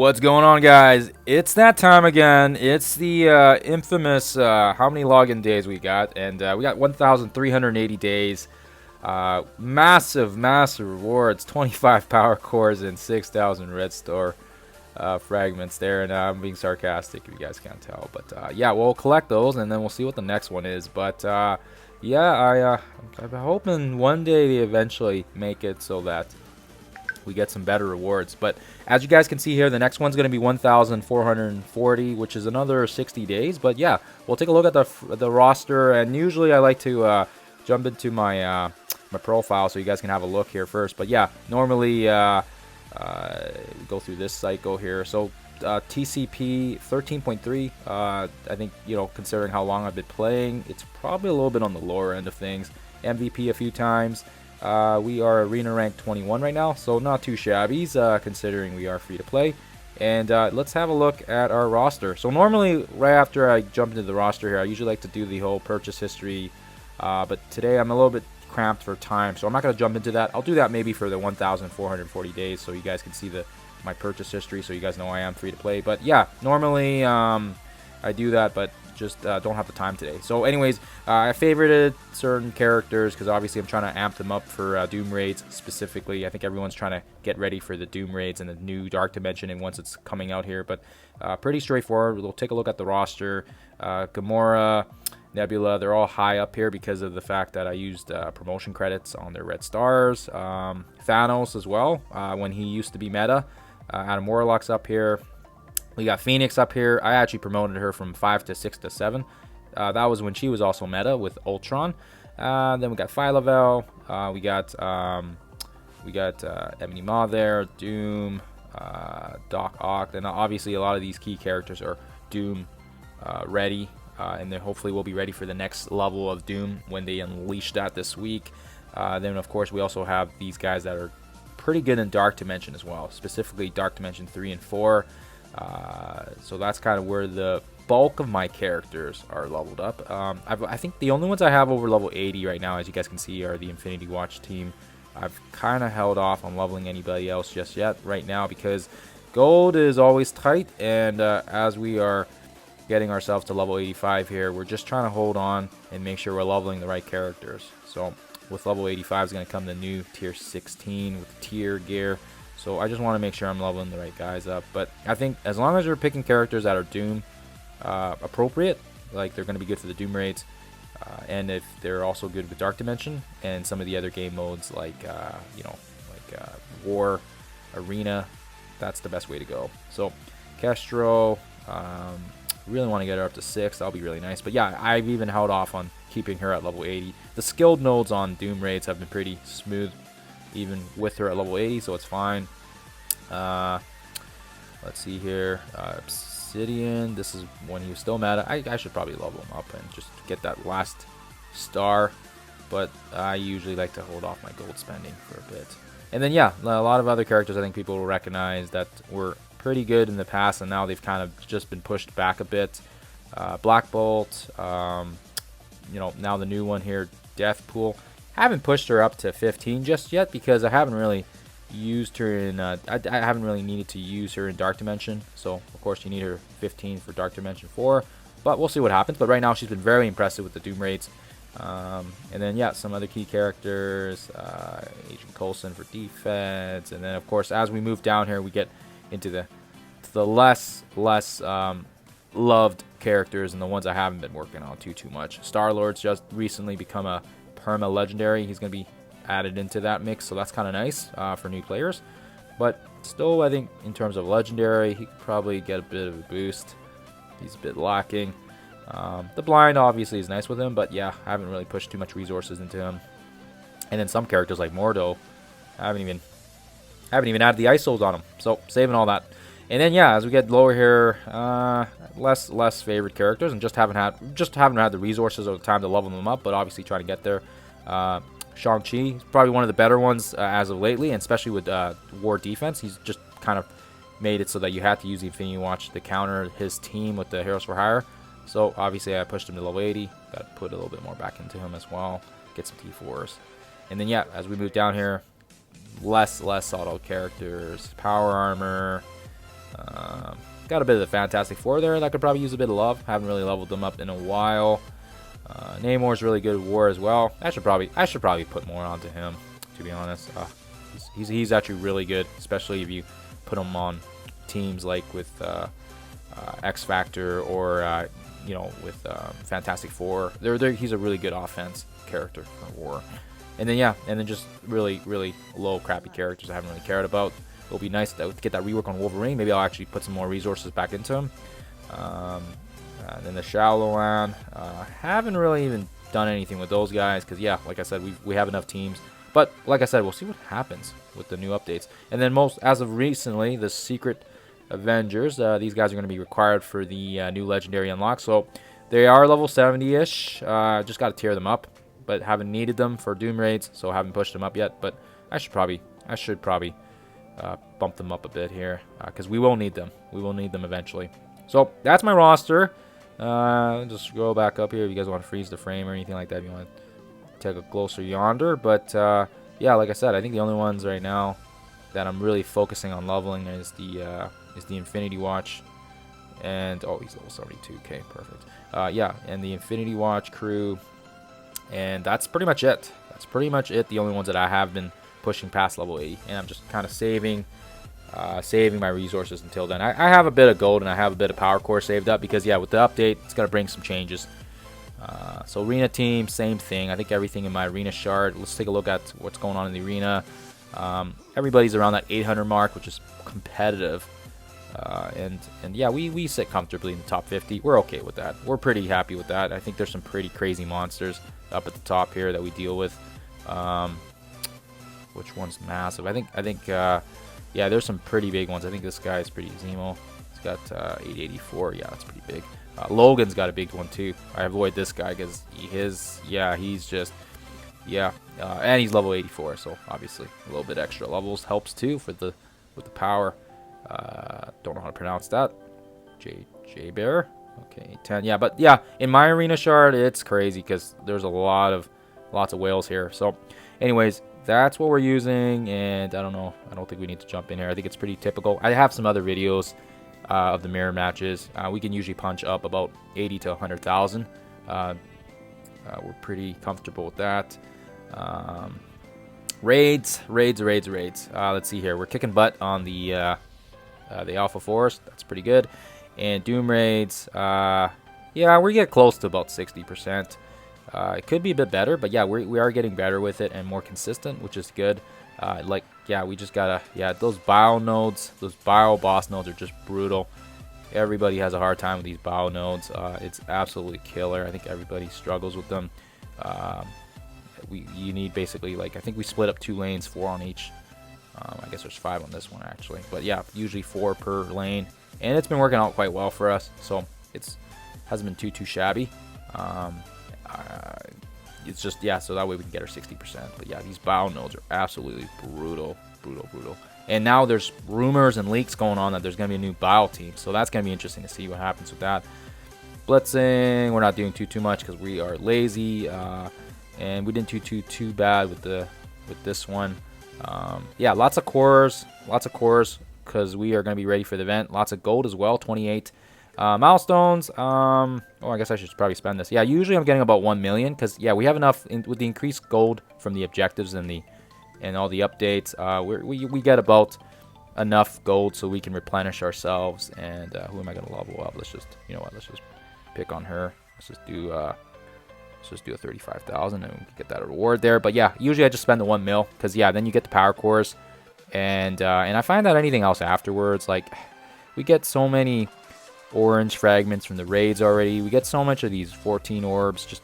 What's going on, guys? It's that time again. It's the infamous how many login days we got, and we got 1,380 days. Massive rewards, 25 power cores and 6,000 red store fragments there. And I'm being sarcastic if you guys can't tell, but yeah, we'll collect those and then we'll see what the next one is. But yeah, I'm hoping one day they eventually make it so that we get some better rewards. But as you guys can see here, the next one's going to be 1,440, which is another 60 days. But yeah, we'll take a look at the roster, and usually I like to jump into my my profile so you guys can have a look here first. But yeah, normally go through this cycle here. So TCP 13.3, I think, you know, considering how long I've been playing, it's probably a little bit on the lower end of things. MVP a few times. We are arena rank 21 right now, so not too shabby, considering we are free to play. And let's have a look at our roster. So normally, right after I jump into the roster here, I usually like to do the whole purchase history. But today I'm a little bit cramped for time, so I'm not going to jump into that. I'll do that maybe for the 1,440 days, so you guys can see my purchase history, so you guys know I am free to play. But yeah, normally I do that, but just don't have the time today. So anyways, I favorited certain characters because obviously I'm trying to amp them up for Doom raids specifically. I think everyone's trying to get ready for the Doom raids and the new Dark Dimension, and once it's coming out here. But pretty straightforward. We'll take a look at the roster. Gamora, Nebula, they're all high up here because of the fact that I used promotion credits on their red stars. Thanos as well, when he used to be meta. Adam Warlock's up here. We got Phoenix up here. I actually promoted her from 5 to 6 to 7. That was when she was also meta with Ultron. Then we got Phyla-Vell. We got Ebony Maw there, Doom, Doc Ock. And obviously a lot of these key characters are Doom ready. And then hopefully we'll be ready for the next level of Doom when they unleash that this week. Then of course we also have these guys that are pretty good in Dark Dimension as well, specifically Dark Dimension 3 and 4. So that's kind of where the bulk of my characters are leveled up. I think the only ones I have over level 80 right now, as you guys can see, are the Infinity Watch team. I've kind of held off on leveling anybody else just yet right now because gold is always tight, and as we are getting ourselves to level 85 here, we're just trying to hold on and make sure we're leveling the right characters. So with level 85 is going to come the new tier 16 with tier gear. So I just want to make sure I'm leveling the right guys up. But I think as long as you're picking characters that are Doom appropriate, like they're going to be good for the Doom raids, and if they're also good with Dark Dimension and some of the other game modes like War, Arena, that's the best way to go. So Kestro, really want to get her up to 6. That'll be really nice. But yeah, I've even held off on keeping her at level 80. The skilled nodes on Doom raids have been pretty smooth, even with her at level 80, so it's fine. Let's see here. Obsidian, this is when he was still meta. I should probably level him up and just get that last star, but I usually like to hold off my gold spending for a bit. And then yeah, a lot of other characters I think people will recognize that were pretty good in the past, and now they've kind of just been pushed back a bit. Black Bolt, now the new one here, Deathpool. Haven't pushed her up to 15 just yet because I haven't really used her in I haven't really needed to use her in Dark Dimension. So of course you need her 15 for Dark Dimension 4, but we'll see what happens. But right now she's been very impressive with the Doom raids. And then yeah, some other key characters, Agent Coulson for defense, and then of course as we move down here we get into the less loved characters and the ones I haven't been working on too much. Star-Lord's just recently become a perma legendary. He's going to be added into that mix, so that's kind of nice for new players. But still, I think in terms of legendary, he could probably get a bit of a boost. He's a bit lacking. The blind obviously is nice with him, but yeah, I haven't really pushed too much resources into him. And then some characters like Mordo, I haven't even added the ice souls on him, so saving all that. And then yeah, as we get lower here, less favorite characters, and just haven't had the resources or the time to level them up, but obviously trying to get there. Shang-Chi is probably one of the better ones as of lately, and especially with War defense. He's just kind of made it so that you have to use the Infinity Watch to counter his team with the Heroes for Hire. So obviously I pushed him to level 80. Got to put a little bit more back into him as well. Get some T4s. And then yeah, as we move down here, less sought out characters. Power Armor, Got a bit of the Fantastic Four there that could probably use a bit of love. Haven't really leveled them up in a while. Namor's really good at war as well. I should probably put more onto him, to be honest. He's actually really good, especially if you put him on teams like with X Factor or you know, with Fantastic Four. He's a really good offense character for war. And then just really low crappy characters I haven't really cared about. It'll be nice to get that rework on Wolverine. Maybe I'll actually put some more resources back into him. Then the Shadowland. Haven't really even done anything with those guys because, yeah, like I said, we have enough teams. But like I said, we'll see what happens with the new updates. And then as of recently, the Secret Avengers. These guys are going to be required for the new Legendary unlock. So they are level 70-ish. Just got to tear them up, but haven't needed them for Doom raids, so haven't pushed them up yet. But I should probably bump them up a bit here because we will need them. We will need them eventually. So that's my roster. Just scroll back up here if you guys want to freeze the frame or anything like that. If you want to take a closer yonder. But yeah, like I said, I think the only ones right now that I'm really focusing on leveling is the Infinity Watch. And oh, he's level 72. Okay, perfect. Yeah, and the Infinity Watch crew. And that's pretty much it. That's pretty much it. The only ones that I have been pushing past level 80, and I'm just kind of saving my resources until then. I have a bit of gold and I have a bit of power core saved up because, yeah, with the update, it's gonna bring some changes. So arena team, same thing. I think everything in my arena shard. Let's take a look at what's going on in the arena. Everybody's around that 800 mark, which is competitive. And yeah, we sit comfortably in the top 50. We're okay with that. We're pretty happy with that. I think there's some pretty crazy monsters up at the top here that we deal with. Which one's massive? I think yeah, there's some pretty big ones. I think this guy is pretty Zemo. He's got 884. Yeah, that's pretty big. Logan's got a big one too. I avoid this guy because he's just and he's level 84. So obviously a little bit extra levels helps too with the power. Don't know how to pronounce that. J Bear. Okay, 10. Yeah, but yeah, in my arena shard, it's crazy because there's lots of whales here. So, anyways, that's what we're using, and I don't know. I don't think we need to jump in here. I think it's pretty typical. I have some other videos of the mirror matches. We can usually punch up about 80 to 100,000. We're pretty comfortable with that. Raids. Let's see here. We're kicking butt on the Alpha Force. That's pretty good. And Doom raids. Yeah, we get close to about 60%. It could be a bit better, but yeah, we are getting better with it and more consistent, which is good. We just gotta, those bio nodes, those bio boss nodes are just brutal. Everybody has a hard time with these bio nodes. It's absolutely killer. I think everybody struggles with them. You need basically, like, I think we split up 2 lanes, 4 on each. I guess there's 5 on this one actually, but yeah, usually 4 per lane, and it's been working out quite well for us. So hasn't been too shabby. It's just, yeah, so that way we can get our 60%. But yeah, these bio nodes are absolutely brutal. And now there's rumors and leaks going on that there's going to be a new bio team, so that's going to be interesting to see what happens with that. Blitzing, we're not doing too much because we are lazy, and we didn't do too bad with this one. Yeah, lots of cores because we are going to be ready for the event. Lots of gold as well, 28 milestones. I guess I should probably spend this. Yeah, usually I'm getting about 1 million because, yeah, we have enough with the increased gold from the objectives and all the updates. We get about enough gold so we can replenish ourselves. And who am I going to level up? Let's just pick on her. Let's just do a 35,000 and we can get that reward there. But yeah, usually I just spend the 1 mil because, yeah, then you get the power cores, and I find that anything else afterwards, like, we get so many orange fragments from the raids already. We get so much of these 14 orbs just,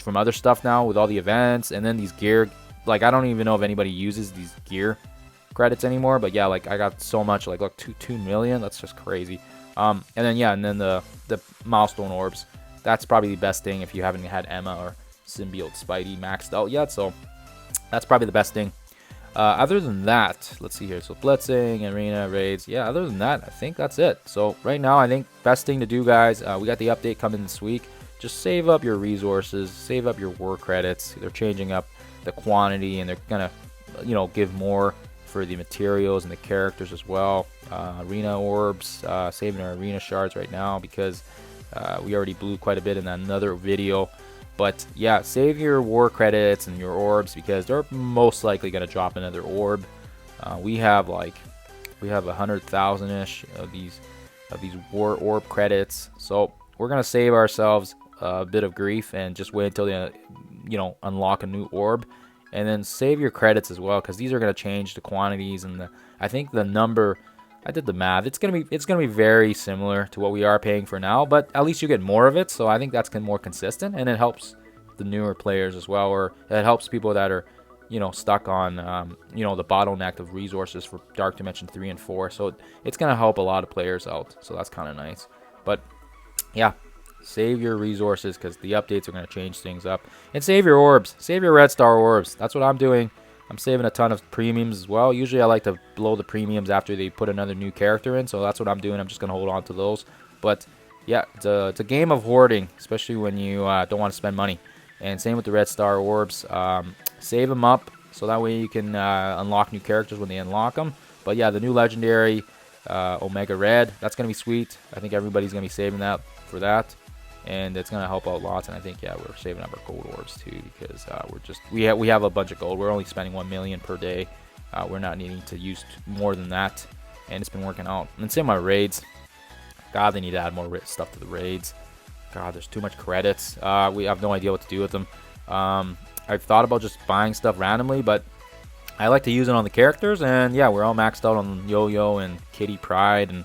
from other stuff now with all the events, and then these gear, like, I don't even know if anybody uses these gear credits anymore, but yeah, like, I got so much, like, look, 2 million. That's just crazy. And then the milestone orbs. That's probably the best thing if you haven't had Emma or Symbiote Spidey maxed out yet. So that's probably the best thing. Other than that, let's see here. So blitzing, arena, raids. Yeah, other than that, I think that's it. So right now, I think best thing to do, guys, we got the update coming this week. Just save up your resources, save up your war credits. They're changing up the quantity, and they're going to, give more for the materials and the characters as well. arena orbs, saving our arena shards right now because we already blew quite a bit in another video. But yeah, save your war credits and your orbs because they're most likely going to drop another orb. We have 100,000-ish of these war orb credits, so we're gonna save ourselves a bit of grief and just wait until they unlock a new orb, and then save your credits as well because these are gonna change the quantities and I think the number. I did the math. It's gonna be very similar to what we are paying for now, but at least you get more of it. So I think that's more consistent, and it helps the newer players as well, or it helps people that are stuck on the bottleneck of resources for Dark Dimension 3 and 4. So it's gonna help a lot of players out. So that's kind of nice. But yeah, save your resources because the updates are gonna change things up, and save your orbs. Save your red star orbs. That's what I'm doing. I'm saving a ton of premiums as well. Usually I like to blow the premiums after they put another new character in, so that's what I'm doing. I'm just going to hold on to those. But yeah, it's a game of hoarding, especially when you don't want to spend money. And same with the red star orbs. Save them up so that way you can unlock new characters when they unlock them. But yeah, the new legendary Omega Red, that's going to be sweet. I think everybody's going to be saving that for that. And it's gonna help out lots, and I think we're saving up our gold orbs too because we have a bunch of gold. We're only spending 1 million per day. We're not needing to use more than that, and it's been working out. And same with my raids. God, they need to add more stuff to the raids. God, there's too much credits. We have no idea what to do with them. I've thought about just buying stuff randomly, but I like to use it on the characters, and yeah, we're all maxed out on Yo-Yo and Kitty Pride, and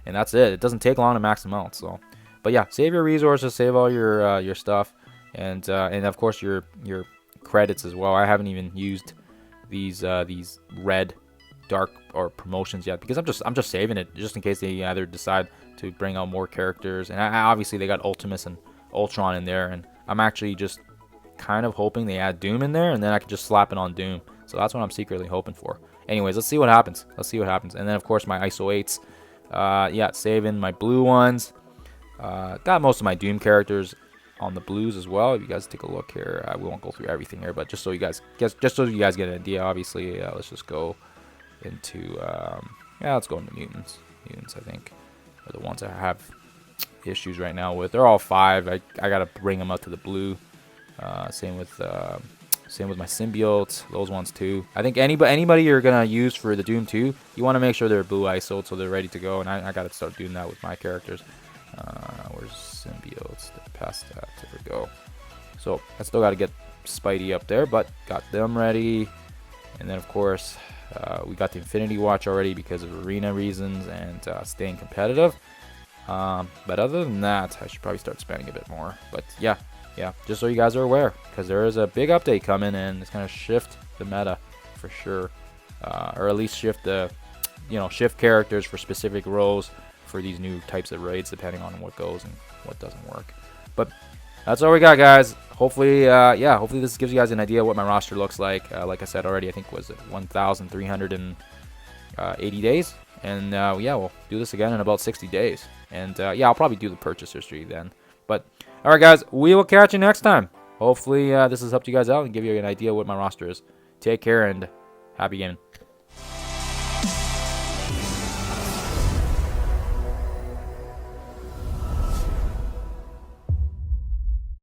that's it. It doesn't take long to max them out, so. But yeah, save your resources, save all your stuff, and of course your credits as well. I haven't even used these red dark or promotions yet because I'm just saving it just in case they either decide to bring out more characters. And obviously they got Ultimus and Ultron in there, and I'm actually just kind of hoping they add Doom in there, and then I can just slap it on Doom. So that's what I'm secretly hoping for. Anyways, let's see what happens. And then of course my ISO 8s. Yeah, saving my blue ones. Got most of my Doom characters on the blues as well. If you guys take a look here, we won't go through everything here, but just so you guys get an idea. Obviously, let's just go into let's go into mutants. Mutants, I think, are the ones I have issues right now with. They're all 5. I gotta bring them up to the blue. Same with my symbiotes. Those ones too. I think anybody you're gonna use for the Doom 2, you want to make sure they're blue ISO'd so they're ready to go. And I gotta start doing that with my characters. Where's symbiotes? Past that. There we go. So I still got to get Spidey up there, but got them ready. And then of course we got the Infinity Watch already because of arena reasons and staying competitive. But other than that, I should probably start spending a bit more. But yeah, just so you guys are aware, because there is a big update coming and it's gonna shift the meta for sure, or at least shift the shift characters for specific roles for these new types of raids depending on what goes and what doesn't work. But that's all we got, guys. Hopefully hopefully this gives you guys an idea of what my roster looks like. Like I said already, I think was 1,380 days, and we'll do this again in about 60 days. And I'll probably do the purchase history then. But all right, guys, we will catch you next time. Hopefully this has helped you guys out and give you an idea of what my roster is. Take care and happy gaming.